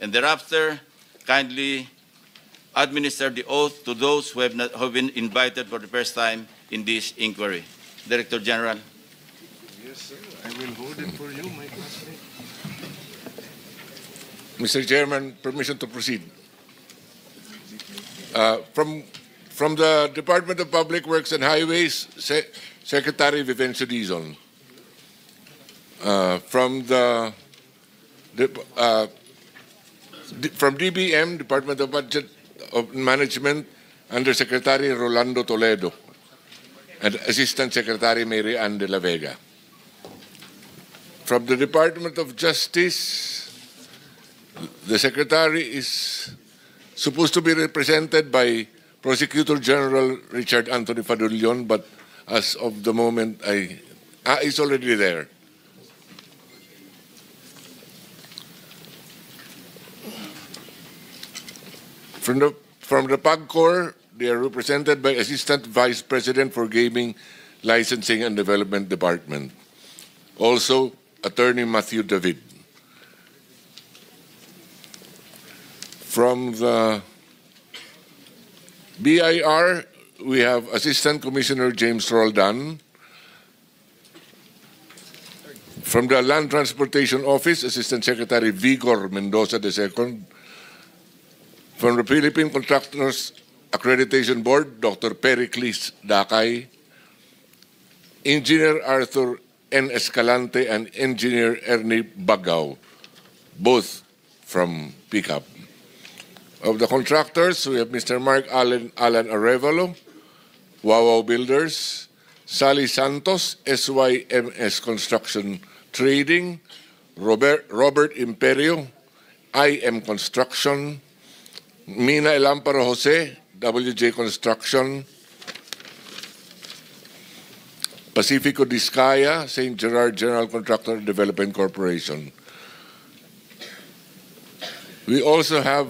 and thereafter kindly administer the oath to those who have been invited for the first time in this inquiry. Director General. Yes, sir. I will hold it for you, my classmate. Mr. Chairman, permission to proceed. From the Department of Public Works and Highways, Secretary Vivencio Dizon. From DBM, Department of Budget of Management, Undersecretary Rolando Toledo, and Assistant Secretary Mary Ann de la Vega. From the Department of Justice, the Secretary is supposed to be represented by Prosecutor General Richard Anthony Fadulyon, but as of the moment, he's already there. From the PAGCOR, they are represented by Assistant Vice President for Gaming, Licensing and Development Department. Also, Attorney Matthew David. From the BIR, we have Assistant Commissioner James Roldan. From the Land Transportation Office, Assistant Secretary Vigor Mendoza II. From the Philippine Contractors Accreditation Board, Dr. Pericles Dakay. Engineer Arthur N. Escalante and Engineer Ernie Bagaw, both from PICAP. Of the contractors, we have Mr. Mark Alan Arevalo, Wawaw Builders, Sally Santos, SYMS Construction Trading, Robert Imperio, IM Construction, Mina Elamparo Jose, WJ Construction, Pacifico Discaya, St. Gerard General Contractor Development Corporation. We also have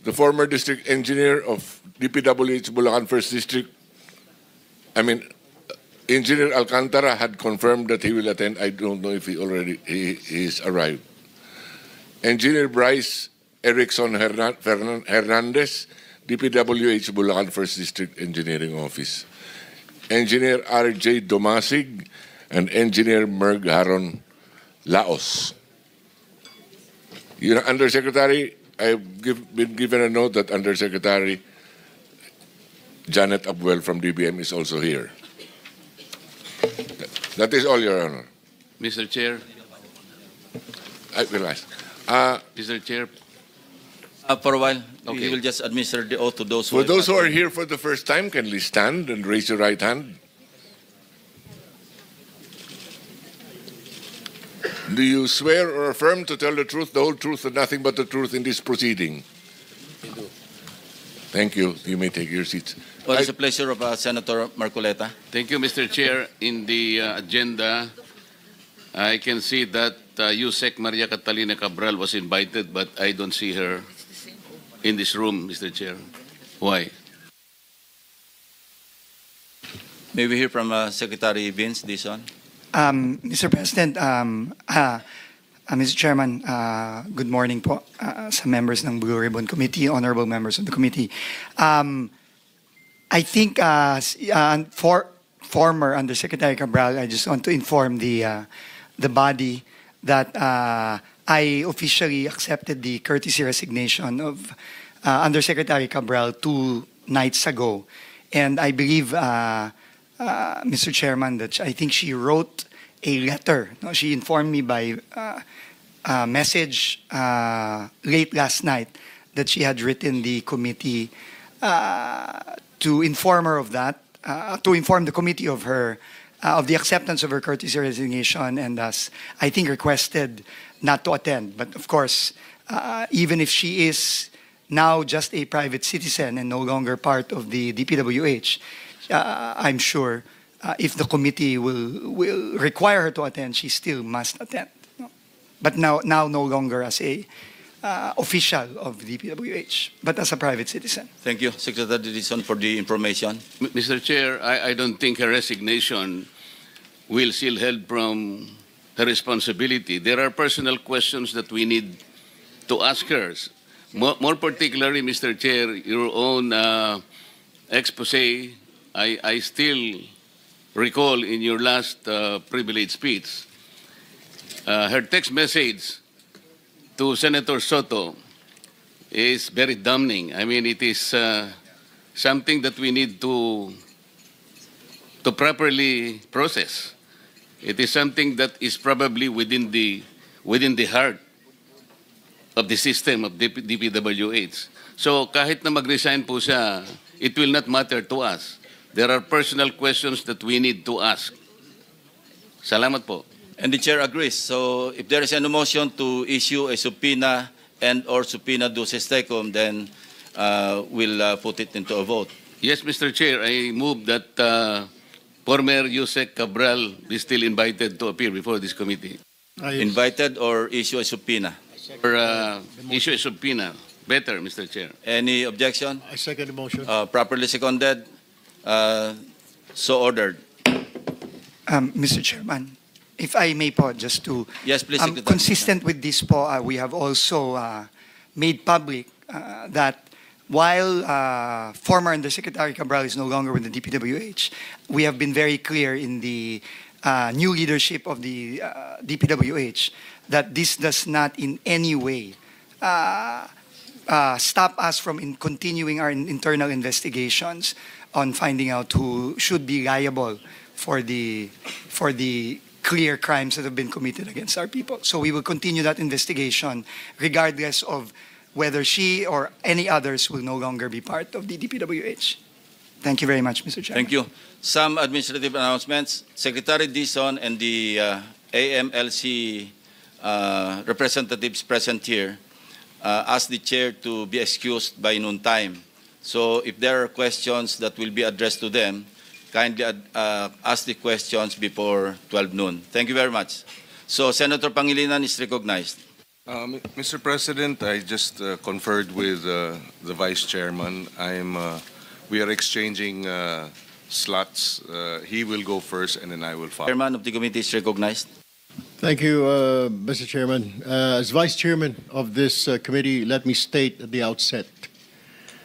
the former district engineer of DPWH Bulacan 1st District, Engineer Alcantara had confirmed that he will attend. I don't know if he's arrived. Engineer Bryce Erickson Hernandez, DPWH Bulacan 1st District Engineering Office. Engineer R.J. Domasig and Engineer Merg Haron Laos. Undersecretary, I've been given a note that Undersecretary Janet Abwell from DBM is also here. That is all, Your Honor. Mr. Chair. I will ask. Mr. Chair. For a while, Okay. we will just administer the oath to those For those who are here for the first time, kindly stand and raise your right hand. Do you swear or affirm to tell the truth, the whole truth, and nothing but the truth in this proceeding? I do. Thank you. You may take your seats. Well, it's a pleasure of Senator Marcoleta. Thank you, Mr. Chair. In the agenda, I can see that Yusek Maria Catalina Cabral was invited, but I don't see her in this room, Mr. Chair. Why? May we hear from Secretary Vince Dizon? Mr. President, Mr. Chairman, good morning po sa members ng Blue Ribbon Committee, honorable members of the committee. I think for former Undersecretary Cabral, I just want to inform the body that I officially accepted the courtesy resignation of Undersecretary Cabral 2 nights ago. And I believe, Mr. Chairman, that I think she wrote a letter. No, she informed me by message late last night that she had written the committee to inform her of that, to inform the committee of her of the acceptance of her courtesy resignation, and thus I think requested not to attend. But of course, even if she is now just a private citizen and no longer part of the DPWH, I'm sure if the committee will require her to attend, she still must attend. No? But now no longer as a official of DPWH, but as a private citizen. Thank you, Secretary Dizon, for the information. Mr. Chair, I don't think her resignation will shield her from her responsibility. There are personal questions that we need to ask her. More particularly, Mr. Chair, your own expose, I still recall in your last privilege speech, her text message to Senator Soto is very damning. I mean, it is something that we need to properly process. It is something that is probably within the heart of the system of DPWH. So kahit na mag-resign po siya, it will not matter to us. There are personal questions that we need to ask. Salamat po. And the chair agrees. So if there is an motion to issue a subpoena and/or subpoena duces tecum, then we'll put it into a vote. Yes, Mr. Chair, I move that former Yusek Cabral be still invited to appear before this committee. Invited or issue a subpoena? Or issue a subpoena. Better, Mr. Chair. Any objection? I second the motion. Properly seconded. So ordered. Mr. Chairman, if I may po, just to Yes, please. Secretary. consistent with this po, we have also made public that while former Undersecretary Cabral is no longer with the DPWH, we have been very clear in the new leadership of the DPWH that this does not in any way stop us from continuing our internal investigations on finding out who should be liable for the clear crimes that have been committed against our people. So we will continue that investigation regardless of whether she or any others will no longer be part of the DPWH. Thank you very much, Mr. Chairman. Thank you. Some administrative announcements. Secretary Dizon and the AMLC representatives present here asked the chair to be excused by noon time. So if there are questions that will be addressed to them, kindly ask the questions before 12 noon. Thank you very much. So Senator Pangilinan is recognized. Mr. President, I just conferred with the Vice Chairman. We are exchanging slots. He will go first and then I will follow. Chairman of the committee is recognized. Thank you, Mr. Chairman. As Vice Chairman of this committee, let me state at the outset,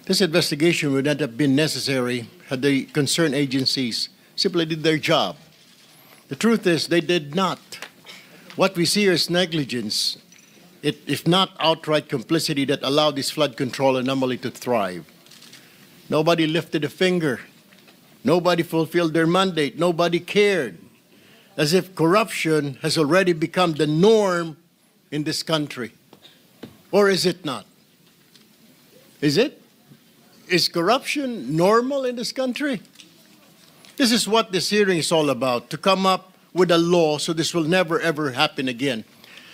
this investigation would not have been necessary had the concerned agencies simply did their job. The truth is they did not. What we see is negligence, if not outright complicity, that allowed this flood control anomaly to thrive. Nobody lifted a finger. Nobody fulfilled their mandate. Nobody cared. As if corruption has already become the norm in this country. Or is it not? Is it? Is corruption normal in this country? This is what this hearing is all about, to come up with a law so this will never ever happen again.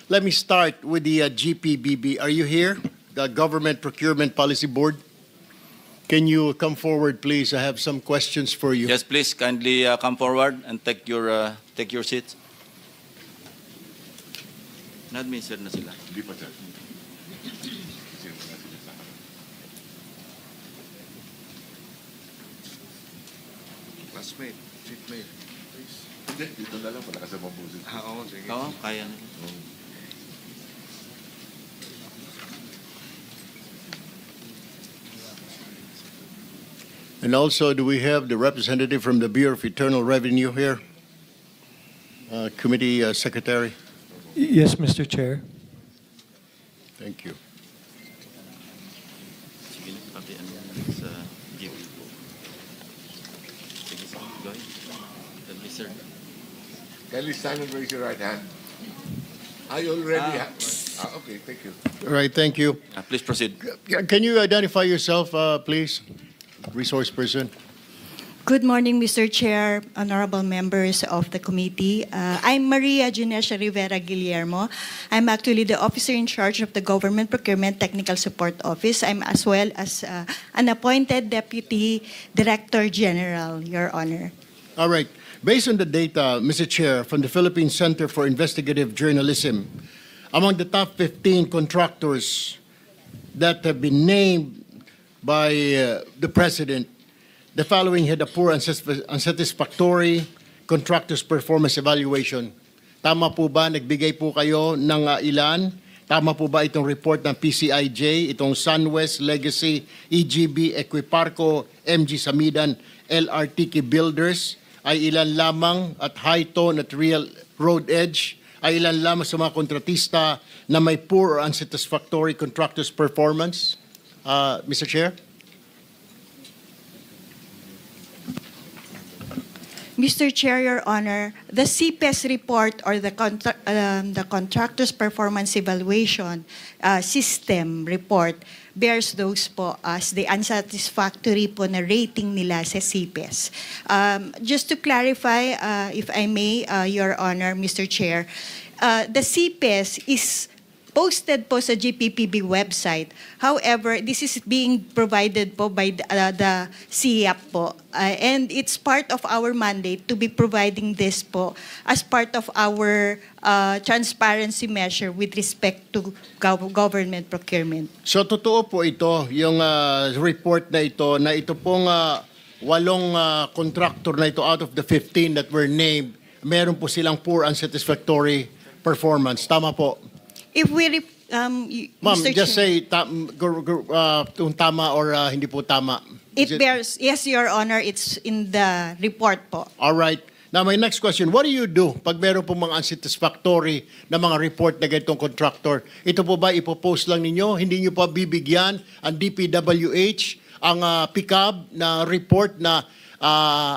Let me start with the GPBB. Are you here? The Government Procurement Policy Board? Can you come forward, please? I have some questions for you. Yes, please kindly come forward and take your seats. Na-administer na sila. Hindi pa sir. Classmate, seatmate. Hindi, dito na lang pala kasama po sila. Oo, sige. Oo, kaya na. And also, do we have the representative from the Bureau of Internal Revenue here? Committee Secretary? Yes, Mr. Chair. Thank you. Sige na, pati ano yan sa GP. Sige, go ahead. Tell me, sir. Kindly stand and raise your right hand. I already have. Okay, thank you. All right, thank you. Please proceed. Can you identify yourself, please? Resource person. Good morning, Mr. Chair, honorable members of the committee. I'm Maria Ginesha Rivera Guillermo. I'm actually the officer in charge of the Government Procurement Technical Support Office. I'm as well as an appointed Deputy Director General, Your Honor. All right. Based on the data, Mr. Chair, from the Philippine Center for Investigative Journalism, among the top 15 contractors that have been named by the President, the following had a poor unsatisfactory contractor's performance evaluation. Tama po ba? Nagbigay po kayo ng ilan? Tama po ba itong report ng PCIJ, itong SunWest, Legacy, EGB, Equiparco, MG Samidan, LRTK Builders ay ilan lamang at High Tone at Real Road Edge ay ilan lamang sa mga kontratista na may poor or unsatisfactory contractors' performance? Mr. Chair? Mr. Chair, Your Honor, the CPES report or the Contractor's Performance Evaluation System report bears those po as the unsatisfactory po na rating nila sa CPES. Just to clarify, if I may, Your Honor, Mr. Chair, the CPES is posted po sa GPPB website. However, this is being provided po by the CIAP po. And it's part of our mandate to be providing this po as part of our transparency measure with respect to government procurement. So totoo po ito, yung report na ito pong 8 contractor na ito out of the 15 that were named, meron po silang poor unsatisfactory performance. Tama po? If we, Ma'am, Mr. just Chair, say kung tama or hindi po tama. it bears, yes, Your Honor, it's in the report po. All right. Now, my next question, what do you do pag meron po mga unsatisfactory na mga report na ganitong contractor? Ito po ba ipopost lang ninyo? Hindi nyo pa bibigyan ang DPWH, ang PICAB na report na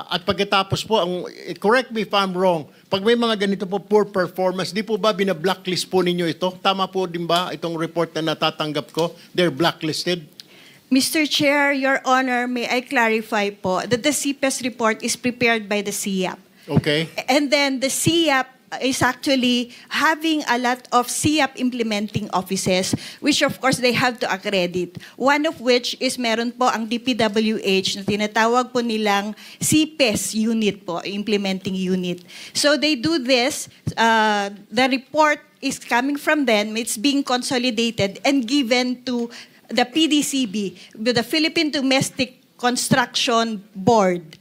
at pagkatapos po, correct me if I'm wrong, pag may mga ganito po poor performance, di po ba bina-blacklist po ninyo ito? Tama po din ba itong report na natatanggap ko? They're blacklisted? Mr. Chair, Your Honor, may I clarify po that the CPES report is prepared by the CIAP. Okay. And then the CIAP is actually having a lot of CIAP implementing offices, which of course they have to accredit. One of which is meron po ang DPWH na tinatawag po nilang CPES unit po, implementing unit. So they do this, the report is coming from them, it's being consolidated and given to the PDCB, the Philippine Domestic Construction Board.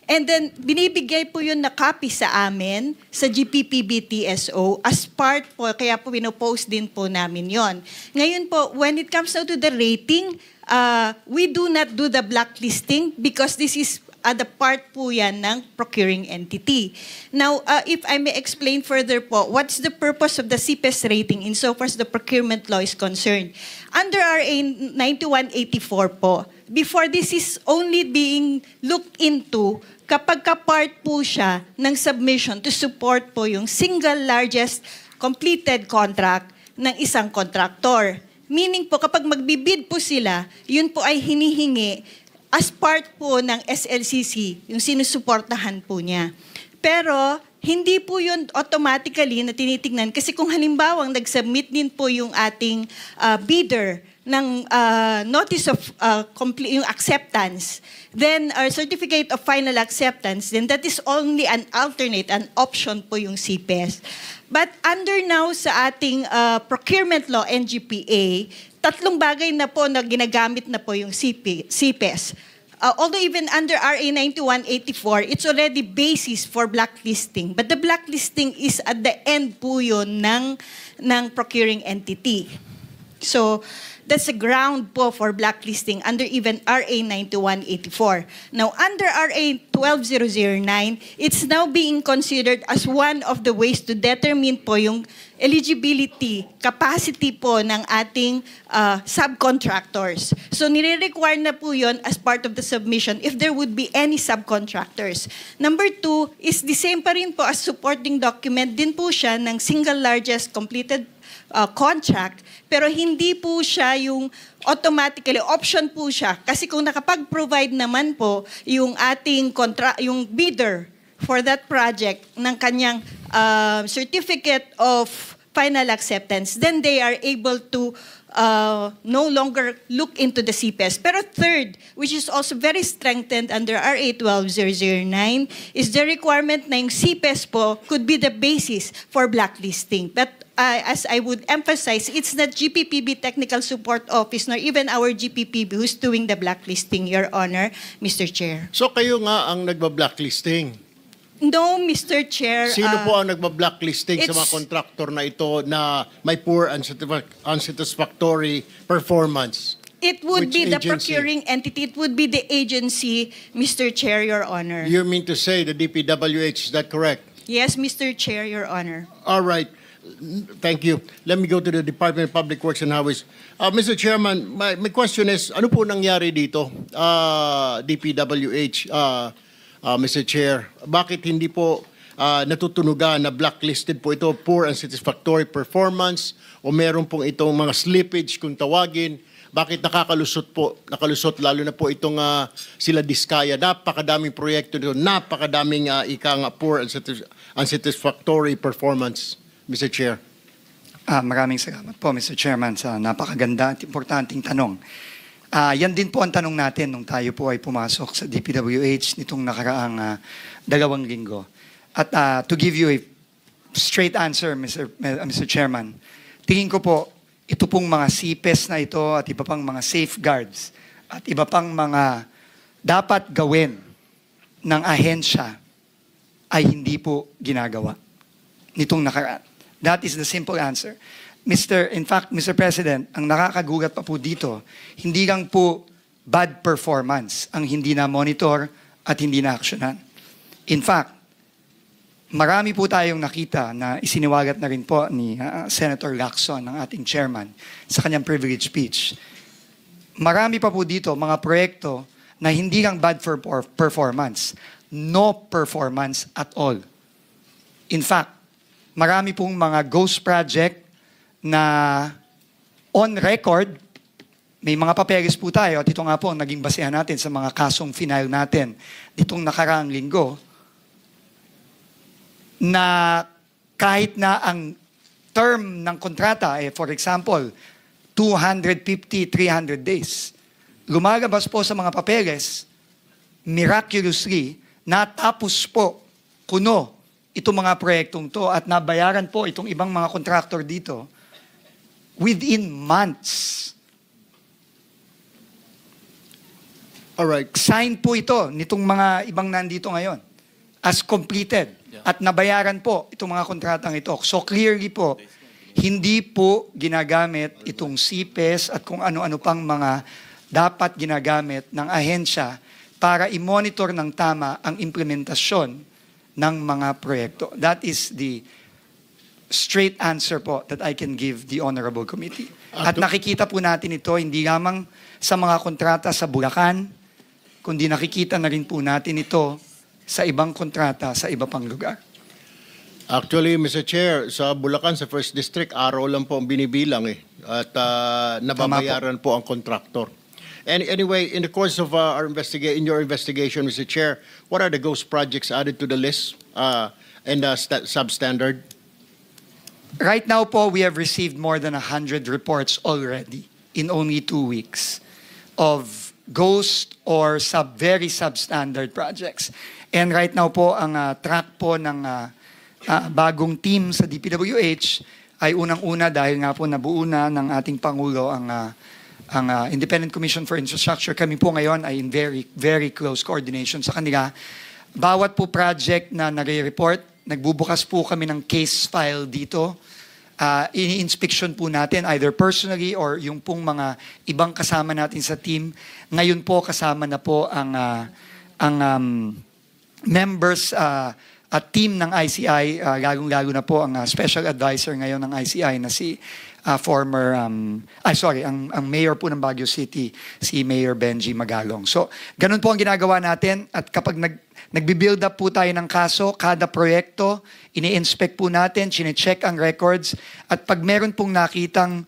And then, binibigay po yun na copy sa amin, sa GPPB TSO, as part po, kaya po pinopost din po namin yon. Ngayon po, when it comes out to the rating, we do not do the blacklisting because this is the part po yan ng procuring entity. Now, if I may explain further po, what's the purpose of the CPES rating insofar as the procurement law is concerned? Under RA 9184 po, before this is only being looked into kapag ka-part po siya ng submission to support po yung single largest completed contract ng isang contractor. Meaning po, kapag magbibid po sila, yun po ay hinihingi as part po ng SLCC, yung sinusuportahan po niya. Pero, hindi po yun automatically na tinitingnan kasi kung halimbawang nag-submit din po yung ating bidder ng notice of yung acceptance, then our certificate of final acceptance, then that is only an alternate, an option po yung CPES. But under now sa ating procurement law, NGPA, 3 bagay na po na ginagamit na po yung CPES. Although even under RA 9184, it's already basis for blacklisting. But the blacklisting is at the end po yun ng procuring entity. So, that's a ground po for blacklisting under even RA 9184. Now, under RA 12009, it's now being considered as one of the ways to determine po yung eligibility, capacity po ng ating subcontractors. So, nire-require na po yun as part of the submission if there would be any subcontractors. Number 2 is the same pa rin po as supporting document din po siya ng single largest completed contract, pero hindi po siya yung automatically, option po siya. Kasi kung nakapag-provide naman po yung ating yung bidder for that project ng kanyang certificate of final acceptance, then they are able to no longer look into the CPES. Pero third, which is also very strengthened under RA 12009, is the requirement na yung CPES po could be the basis for blacklisting. But as I would emphasize, it's not GPPB Technical Support Office nor even our GPPB who's doing the blacklisting, Your Honor, Mr. Chair. So kayo nga ang nagba-blacklisting. No, Mr. Chair. Sino po ang nagba-blacklisting sa mga it's- kontraktor na ito na may poor unsatisfactory performance? It would Which be the agency? procuring entity. It would be the agency, Mr. Chair, Your Honor. You mean to say the DPWH, is that correct? Yes, Mr. Chair, Your Honor. All right. Thank you. Let me go to the Department of Public Works and Highways. Mr. Chairman, my question is, ano po nangyari dito? DPWH, Mr. Chair, bakit hindi po natutunugan na blacklisted po ito, poor and satisfactory performance, o meron pong itong mga slippage kung tawagin? Bakit nakalusot lalo na po itong sila Diskaya? Napakadaming proyekto dito, napakadaming poor and unsatisfactory performance, Mr. Chair. Maraming salamat po, Mr. Chairman, sa napakaganda at importanteng tanong. Yan din po ang tanong natin nung tayo po ay pumasok sa DPWH nitong nakaraang 2 linggo. At to give you a straight answer, Mr. Chairman, tingin ko po, ito pong mga CPES na ito at iba pang mga safeguards at iba pang mga dapat gawin ng ahensya ay hindi po ginagawa nitong nakaraan. That is the simple answer. In fact, Mr. President, ang nakakagulat pa po dito, hindi lang po bad performance ang hindi na-monitor at hindi na-actionan. In fact, marami po tayong nakita na isiniwagat na rin po ni Senator Lacson, ng ating chairman, sa kanyang privilege speech. Marami pa po dito mga proyekto na hindi lang bad for performance, no performance at all. In fact, marami pong mga ghost project na on record, may mga papeles po tayo, at ito nga po ang naging basehan natin sa mga kasong final natin ditong nakaraang linggo, na kahit na ang term ng kontrata, for example, 250, 300 days, lumalabas po sa mga papeles, miraculously, natapos po kuno itong mga proyektong to at nabayaran po itong ibang mga contractor dito within months. Alright. Sign po ito nitong mga ibang nandito ngayon as completed at nabayaran po itong mga kontratang ito. So clearly po, hindi po ginagamit itong CPES at kung ano-ano pang mga dapat ginagamit ng ahensya para i-monitor ng tama ang implementasyon ng mga proyekto. That is the straight answer po that I can give the Honorable Committee. At nakikita po natin ito hindi lamang sa mga kontrata sa Bulacan, kundi nakikita na rin po natin ito sa ibang kontrata sa iba pang lugar. Actually, Mr. Chair, sa Bulacan, sa First District, araw lang po ang binibilang eh. At nababayaran po ang kontraktor. Anyway, in the course of in your investigation, Mr. Chair, what are the ghost projects added to the list and substandard? Right now po, we have received more than 100 reports already in only 2 weeks of ghost or very substandard projects. And right now po, ang track po ng bagong team sa DPWH ay unang-una dahil nga po nabuo na ng ating Pangulo ang Independent Commission for Infrastructure. Kami po ngayon ay in very, very close coordination sa kanila. Bawat po project na nare-report, nagbubukas po kami ng case file dito. Ini-inspection po natin either personally or yung pong mga ibang kasama natin sa team. Ngayon po kasama na po ang members at team ng ICI, lalong-lalo na po ang special advisor ngayon ng ICI na si ang mayor po ng Baguio City, si Mayor Benji Magalong. So, ganun po ang ginagawa natin at kapag nagbi-build up po tayo ng kaso, kada proyekto, ini-inspect po natin, chine-check ang records, at pag meron pong nakitang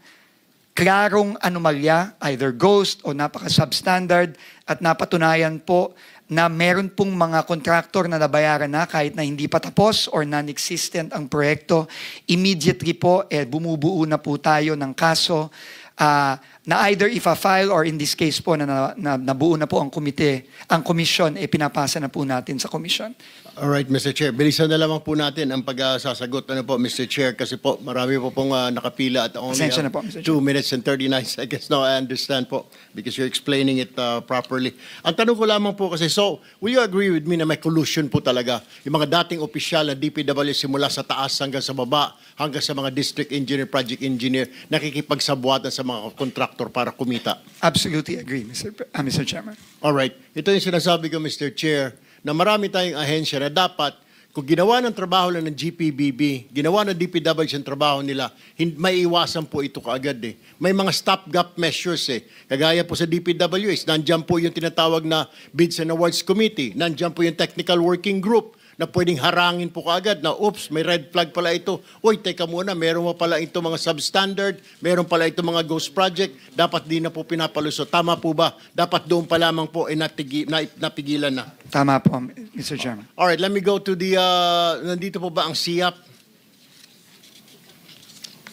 klarong anomalya, either ghost o napaka-substandard, at napatunayan po na meron pong mga kontraktor na nabayaran na kahit na hindi pa tapos or non-existent ang proyekto, immediately po bumubuo na po tayo ng kaso na either ifa-file or in this case po na nabuo na po ang komisyon, pinapasa na po natin sa komisyon. All right, Mr. Chair. Bilisan na lamang po natin ang pagsasagot Mr. Chair, kasi po marami po pong nakapila at only Pasensya na po, Mr. Chair. 2 minutes and 39 seconds. No, I understand po because you're explaining it properly. Ang tanong ko lamang po kasi, so, will you agree with me na may collusion po talaga? Yung mga dating opisyal na DPW simula sa taas hanggang sa baba, hanggang sa mga district engineer, project engineer, nakikipagsabuatan sa mga kontraktor para kumita. Absolutely agree, Mr. Chairman. Alright, ito yung sinasabi ko, Mr. Chair, na marami tayong ahensya na dapat, kung ginawa ng trabaho lang ng GPBB, ginawa ng DPWH ang trabaho nila, may iwasan po ito kaagad eh. May mga stopgap measures eh. Kagaya po sa DPWH, nandyan po yung tinatawag na Bids and Awards Committee, nandyan po yung Technical Working Group, na pwedeng harangin po kaagad na, oops, may red flag pala ito. Uy, teka muna, meron mo pala ito mga substandard, meron pala ito mga ghost project, dapat di na po pinapalusot. Tama po ba? Dapat doon pa lamang po napigilan na. Tama po, Mr. Chairman. Alright, let me go to the, nandito po ba ang SIAP?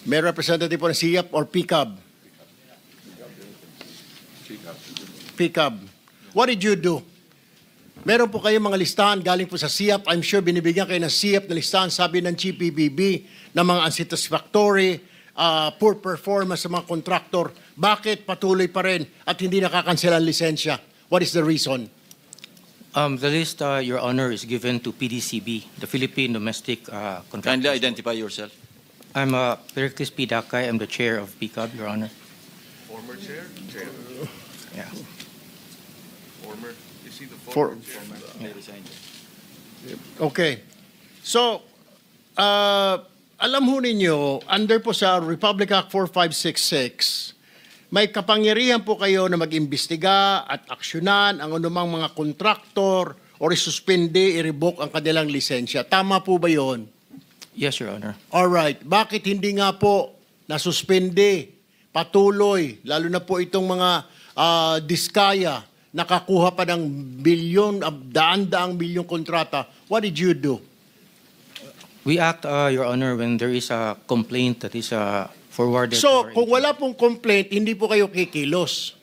May representative po ng SIAP or PCAB? PCAB. What did you do? Meron po kayong mga listahan galing po sa SIAP. I'm sure binibigyan kayo ng SIAP na listahan, sabi ng GPBB, na mga unsatisfactory, poor performance sa mga kontraktor. Bakit patuloy pa rin at hindi nakakansela ang lisensya? What is the reason? The list, Your Honor, is given to PDCB, the Philippine Domestic Contractors. Kindly identify yourself. I'm Pericles P. Dakay. I'm the chair of PCAB, Your Honor. Former chair? Chair. Yeah. Former. Is he the For- former chair? Okay. So, alam ho ninyo, under po sa Republic Act 4566, may kapangyarihan po kayo na mag-imbestiga at aksyonan ang anumang mga kontraktor o isuspende, i-revoke ang kanilang lisensya. Tama po ba yon? Yes, Your Honor. Alright. Bakit hindi nga po nasuspende, patuloy, lalo na po itong mga diskaya, nakakuha pa ng bilyon, daan-daang bilyong kontrata? What did you do? We act, Your Honor, when there is a complaint that is forwarded. So, to our kung wala pong complaint, hindi po kayo kikilos.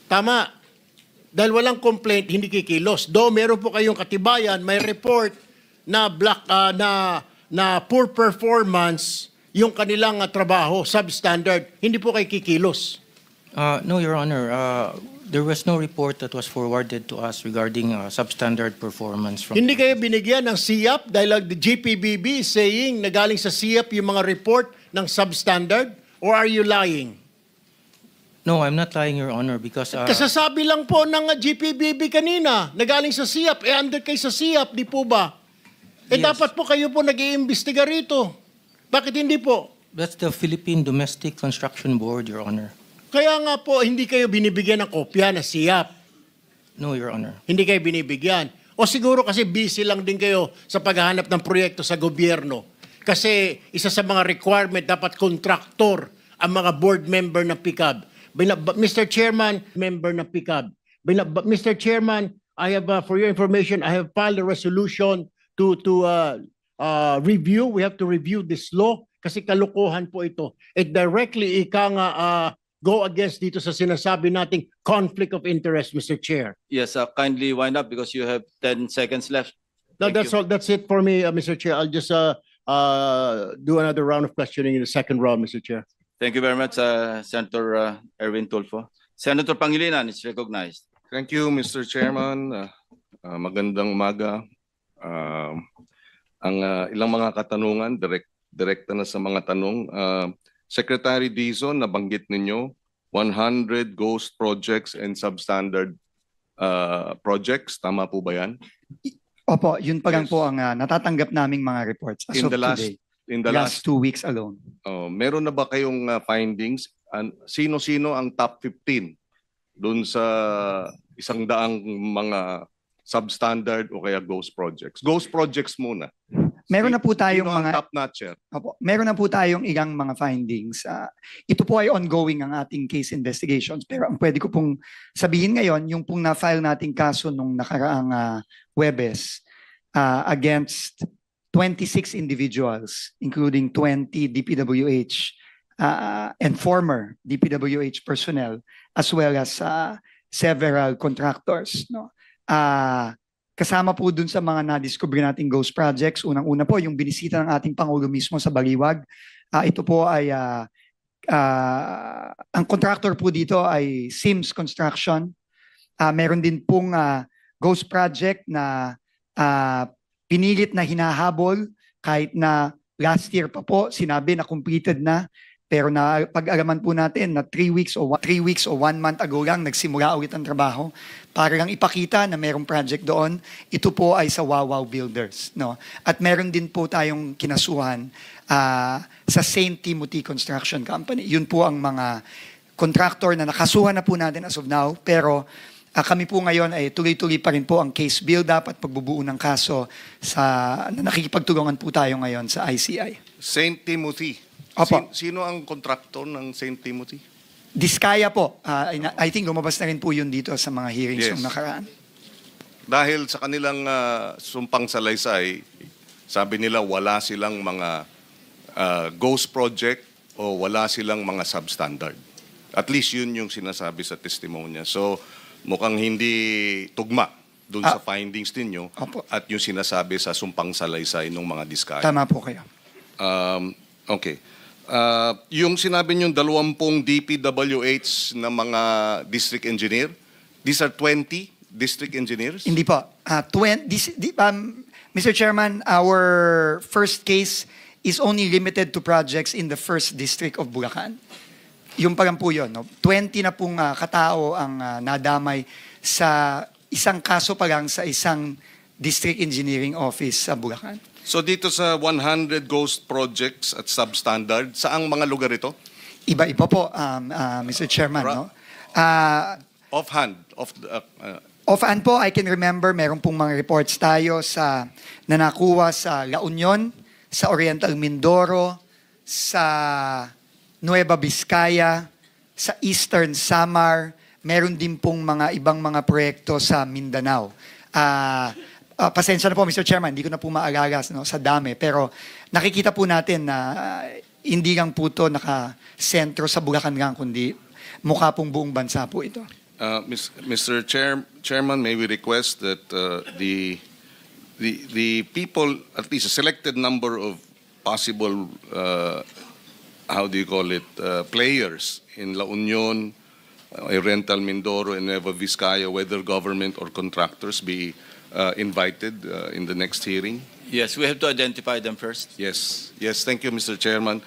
Tama. Dahil walang complaint, hindi kikilos. Though meron po kayong katibayan, may report na na poor performance yung kanilang trabaho, substandard, hindi po kayo kikilos. No, Your Honor. There was no report that was forwarded to us regarding substandard performance from. Hindi kayo binigyan ng SIAP dahil the GPBB is saying na galing sa SIAP yung mga report ng substandard? Or are you lying? No, I'm not lying, Your Honor, because Kasasabi lang po ng GPBB kanina na galing sa SIAP. Under kayo sa SIAP, di po ba? Yes. Dapat po kayo po nag-iimbestiga rito. Bakit hindi po? that's the Philippine Domestic Construction Board, Your Honor. Kaya nga po, hindi kayo binibigyan ng kopya na SIAP. No, Your Honor. Hindi kayo binibigyan. O siguro kasi busy lang din kayo sa paghahanap ng proyekto sa gobyerno. Kasi isa sa mga requirement, dapat kontraktor ang mga board member ng PCAB. Mr. Chairman, member ng PCAB. Mr. Chairman, I have, for your information, I have filed a resolution to review. We have to review this law kasi kalukuhan po ito. It directly go against dito sa sinasabi nating conflict of interest, Mr. Chair. Yes, kindly wind up because you have 10 seconds left. No, Thank that's you. all. That's it for me, Mr. Chair. I'll just do another round of questioning in the second round, Mr. Chair. Thank you very much, Senator Erwin Tulfo. Senator Pangilinan is recognized. Thank you, Mr. Chairman. Magandang umaga. Ang ilang mga katanungan, direkta na sa mga tanong. Secretary Dizon, nabanggit ninyo, 100 ghost projects and substandard projects. Tama po ba yan? Opo, yun pa lang Yes. po ang natatanggap naming mga reports as In of the last, today. in the Last last, 2 weeks alone. meron na ba kayong findings? Sino-sino ang top 15 doon sa 100 mga substandard o kaya ghost projects? Ghost projects muna. Meron na po tayong Sino ang mga top notcher? Opo, meron na po tayong ilang mga findings. Ito po ay ongoing ang ating case investigations. Pero ang pwede ko pong sabihin ngayon, yung pong na-file nating kaso nung nakaraang Huwebes against 26 individuals, including 20 DPWH and former DPWH personnel as well as several contractors. No? Kasama po dun sa mga na-discover nating ghost projects, unang-una po yung binisita ng ating Pangulo mismo sa Baliwag. Ito po ay, ang contractor po dito ay Sims Construction. Meron din pong ghost project na pinilit na hinahabol kahit na last year pa po sinabi na completed na. Pero na pag-alaman po natin na 3 weeks o 1 month ago lang nagsimula ulit ang trabaho para lang ipakita na merong project doon. Ito po ay sa Wawaw Builders. No? At meron din po tayong kinasuhan sa St. Timothy Construction Company. Yun po ang mga contractor na nakasuhan na po natin as of now. Pero kami po ngayon ay tuloy-tuloy pa rin po ang case build-up at pagbubuo ng kaso na nakikipagtulungan po tayo ngayon sa ICI. St. Timothy. Opo. Sino ang kontraktor ng St. Timothy? Diskaya po. I think lumabas na rin po yun dito sa mga hearings Yes. yung nakaraan. Dahil sa kanilang sumpang salaysay, sabi nila wala silang mga ghost project o wala silang mga substandard. At least yun yung sinasabi sa testimonya. So mukhang hindi tugma dun sa findings ninyo Opo. at yung sinasabi sa sumpang salaysay ng mga diskaya. Tama po kayo. Okay. Yung sinabi nyo 20 DPWH na mga district engineer, these are 20 district engineers? Hindi po. Mr. Chairman, our first case is only limited to projects in the 1st District of Bulacan. Yung pa lang po yun. No? 20 na pong katao ang nadamay sa isang kaso pa lang sa isang district engineering office sa Bulacan. So dito sa 100 ghost projects at substandard, saang mga lugar ito? Iba-iba po, Mr. Chairman. No? Offhand. Offhand po, I can remember, meron pong mga reports tayo na nakuha sa La Union, sa Oriental Mindoro, sa Nueva Vizcaya, sa Eastern Samar, meron din pong mga ibang mga proyekto sa Mindanao. Pasensya na po, Mr. Chairman, hindi ko na po maalala sa dami. Pero nakikita po natin na hindi lang po ito nakasentro sa Bulacan lang, kundi mukha pong buong bansa po ito. Mr. Chairman, may we request that the people, at least a selected number of possible, how do you call it, players in La Union, Oriental Mindoro, and Nueva Vizcaya, whether government or contractors, be invited in the next hearing? Yes, we have to identify them first. Yes. Yes, thank you, Mr. Chairman.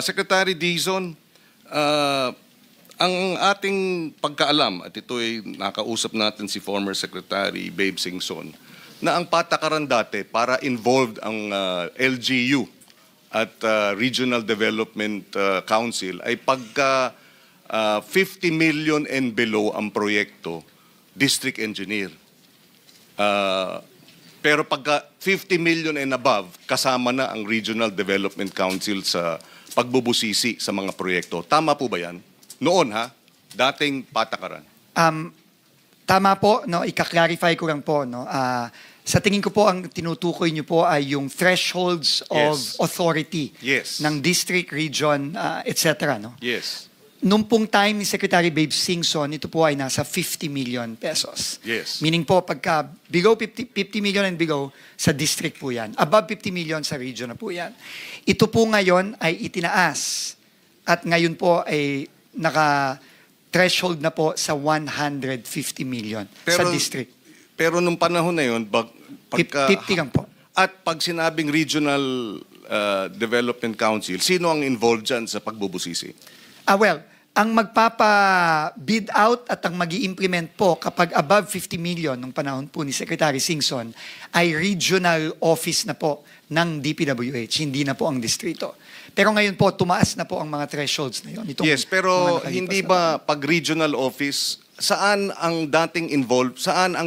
Secretary Dizon, ang ating pagkaalam, at ito ay nakausap natin si former Secretary Babe Singson, na ang patakaran dati para involved ang LGU at Regional Development Council ay pagka 50 million and below ang proyekto, district engineer. Pero pagka 50 million and above, kasama na ang Regional Development Council sa pagbubusisi sa mga proyekto. Tama po ba yan? Noon dating patakaran. Tama po, no, ika-clarify ko lang po, no. Sa tingin ko po ang tinutukoy niyo po ay yung thresholds of authority ng district, region, etc. No? Yes. Nung pong time ni Secretary Babe Singson, ito po ay nasa 50 million pesos. Yes. Meaning po, pagka below 50 million and below, sa district po yan. Above 50 million sa region na po yan. Ito po ngayon ay itinaas. At ngayon po ay naka-threshold na po sa 150 million sa district. Pero nung panahon na yun, pagka... 50 lang po. At pag sinabing Regional Development Council, sino ang involved dyan sa pagbubusisi? Well, ang magpapa-bid out at ang mag-i-implement po kapag above 50 million nung panahon po ni Secretary Singson ay regional office na po ng DPWH, hindi na po ang distrito. Pero ngayon po, tumaas na po ang mga thresholds na yun. Yes, pero hindi ba pag regional office, saan ang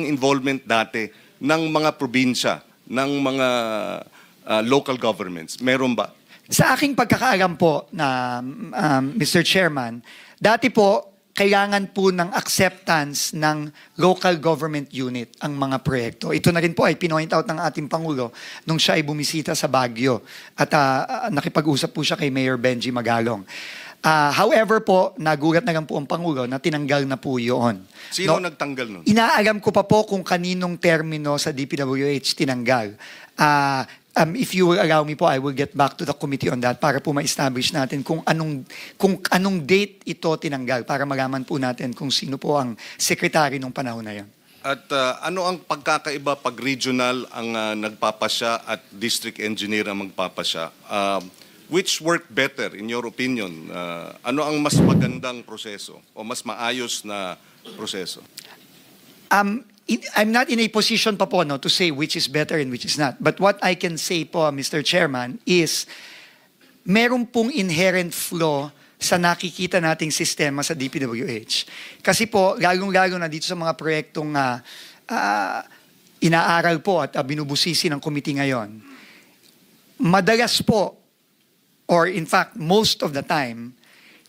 involvement dati ng mga probinsya, ng mga local governments? Meron ba? Sa aking pagkakaalam po na Mr. Chairman, dati po kailangan po ng acceptance ng local government unit ang mga proyekto. Ito na rin po ay pinoint out ng ating Pangulo nung siya ay bumisita sa Baguio at nakipag-usap po siya kay Mayor Benji Magalong. However po, nagulat na lang po ang Pangulo na tinanggal na po yun. Sino nagtanggal nun? Inaalam ko pa po kung kaninong termino sa DPWH tinanggal. If you will allow me po, I will get back to the committee on that para po ma-establish natin kung anong date ito tinanggal para malaman po natin kung sino po ang secretary nung panahon na yan. At ano ang pagkakaiba pag regional ang nagpapasya at district engineer ang magpapasya? Which work better in your opinion? Ano ang mas magandang proseso o mas maayos na proseso? I'm not in a position pa po to say which is better and which is not. But what I can say po, Mr. Chairman, is meron pong inherent flaw sa nakikita nating sistema sa DPWH. Kasi po, lalong-lalo na dito sa mga proyektong inaaral po at binubusisi ng committee ngayon, madalas po, or in fact, most of the time,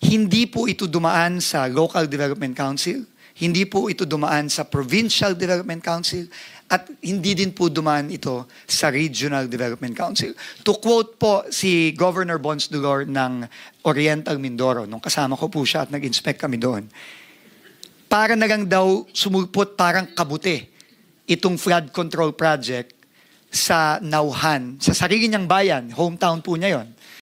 hindi po ito dumaan sa Local Development Council, hindi po ito dumaan sa Provincial Development Council, at hindi din po dumaan ito sa Regional Development Council. To quote po si Governor Bons Dolor ng Oriental Mindoro, nung kasama ko po siya at nag-inspect kami doon, para na lang daw sumulpot parang kabuti itong flood control project sa Nauhan, sa sarili niyang bayan, hometown po niya yon.